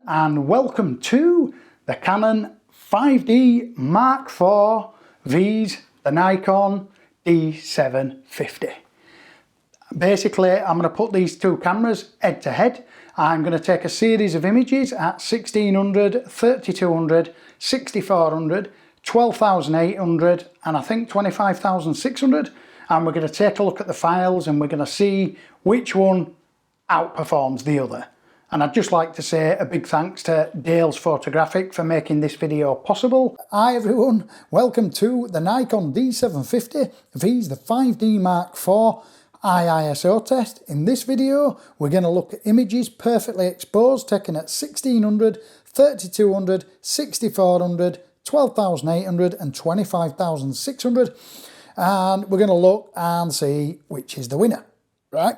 And welcome to the Canon 5D Mark IV vs the Nikon D750. Basically, I'm going to put these two cameras head to head. I'm going to take a series of images at 1600, 3200, 6400, 12,800 and I think 25,600, and we're going to take a look at the files and we're going to see which one outperforms the other. And I'd just like to say a big thanks to Dales Photographic for making this video possible. Hi everyone, welcome to the Nikon D750 vs the 5D Mark IV ISO test. In this video we're going to look at images perfectly exposed taken at 1600, 3200, 6400, 12,800 and 25,600, and we're going to look and see which is the winner, right?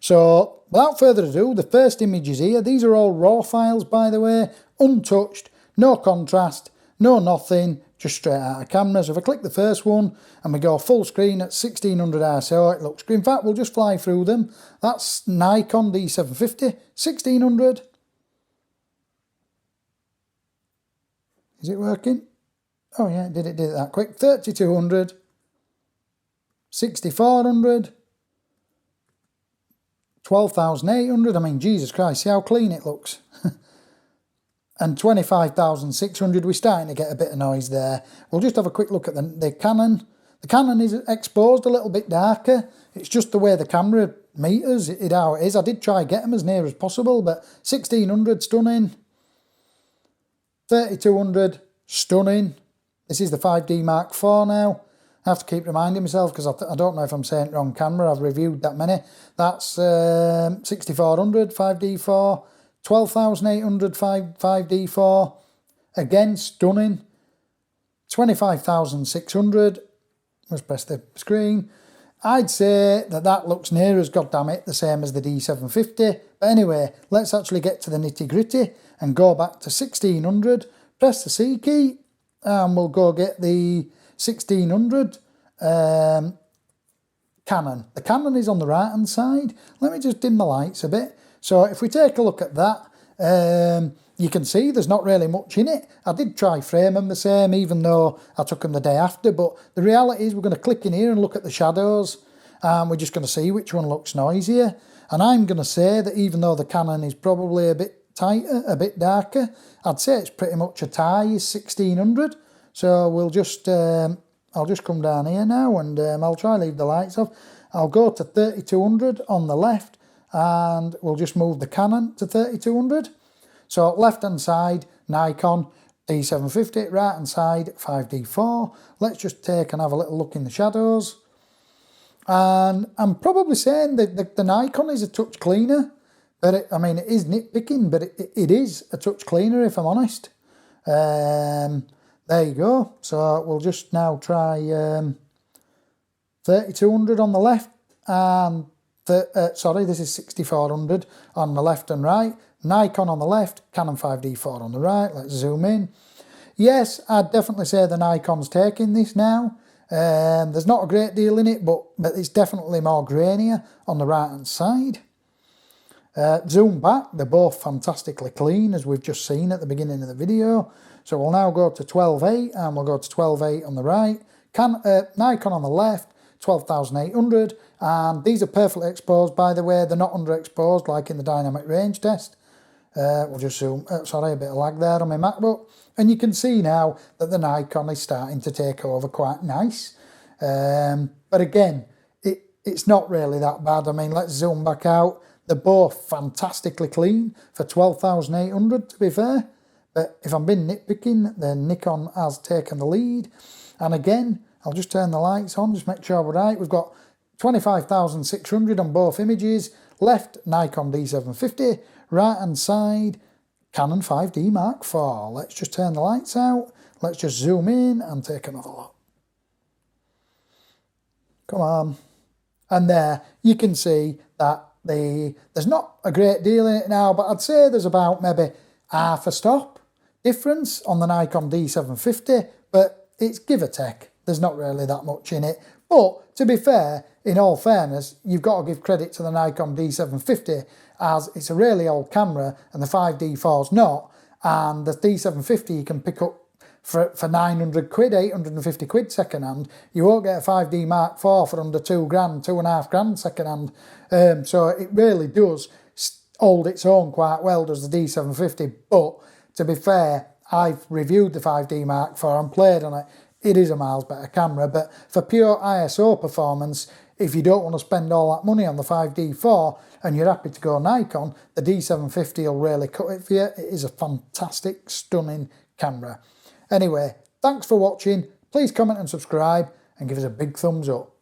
So without further ado, the first image is here. These are all raw files, by the way, untouched, no contrast, no nothing, just straight out of camera. So if I click the first one and we go full screen at 1600 ISO, it looks good. In fact, we'll just fly through them. That's Nikon D750, 1600. Is it working? Oh yeah, did it that quick. 3200, 6400, 12,800, I mean, Jesus Christ, see how clean it looks. And 25,600, we're starting to get a bit of noise there. We'll just have a quick look at the Canon. The Canon is exposed a little bit darker. It's just the way the camera meters it how it is. I did try get them as near as possible, but 1600, stunning. 3200, stunning. This is the 5D Mark IV now. I have to keep reminding myself because I don't know if I'm saying it wrong camera. I've reviewed that many. That's 6400 5D4, 12,800 5D4. Again, stunning. 25,600. Let's press the screen. I'd say that looks near as goddammit the same as the D750. But anyway, let's actually get to the nitty gritty and go back to 1600. Press the C key and we'll go get the 1600 Canon. The Canon is on the right hand side. Let me just dim the lights a bit. So if we take a look at that, you can see there's not really much in it. I did try frame them the same even though I took them the day after, but the reality is we're going to click in here and look at the shadows and we're just going to see which one looks noisier. And I'm going to say that even though the Canon is probably a bit tighter, a bit darker, I'd say it's pretty much a tie is 1600. So we'll just, I'll just come down here now and I'll try leave the lights off. I'll go to 3200 on the left and we'll just move the Canon to 3200. So left hand side, Nikon D750, right hand side, 5D4. Let's just take and have a little look in the shadows. And I'm probably saying that the Nikon is a touch cleaner, but I mean, it is nitpicking, but it is a touch cleaner if I'm honest. There you go. So we'll just now try 3200 on the left and sorry, this is 6400 on the left and right. Nikon on the left, Canon 5D4 on the right. Let's zoom in. Yes, I'd definitely say the Nikon's taking this now. There's not a great deal in it, but it's definitely more grainier on the right hand side. Zoom back, they're both fantastically clean as we've just seen at the beginning of the video. So we'll now go to 12.8 and we'll go to 12.8 on the right. Nikon on the left, 12,800, and these are perfectly exposed, by the way. They're not underexposed like in the dynamic range test. We'll just zoom, sorry, a bit of lag there on my MacBook. And you can see now that the Nikon is starting to take over quite nice. But again, it's not really that bad. I mean, let's zoom back out. They're both fantastically clean for 12,800 to be fair. But if I'm being nitpicking, then Nikon has taken the lead. And again, I'll just turn the lights on, just make sure we're right. We've got 25,600 on both images. Left, Nikon D750. Right hand side, Canon 5D Mark IV. Let's just turn the lights out. Let's just zoom in and take another look. Come on. And there, you can see that there's not a great deal in it now, but I'd say there's about maybe half a stop difference on the Nikon D750, but it's give or take. There's not really that much in it. But to be fair, in all fairness, you've got to give credit to the Nikon D750, as it's a really old camera and the 5D4's not, and the D750 you can pick up for 900 quid, 850 quid second hand. You won't get a 5D Mark IV for under 2 grand, 2.5 grand second hand. So it really does hold its own quite well, does the D750. But to be fair, I've reviewed the 5D Mark IV and played on it. It is a miles better camera, but for pure ISO performance, if you don't want to spend all that money on the 5D4 and you're happy to go Nikon, the D750 will really cut it for you. It is a fantastic, stunning camera. Anyway, thanks for watching. Please comment and subscribe and give us a big thumbs up.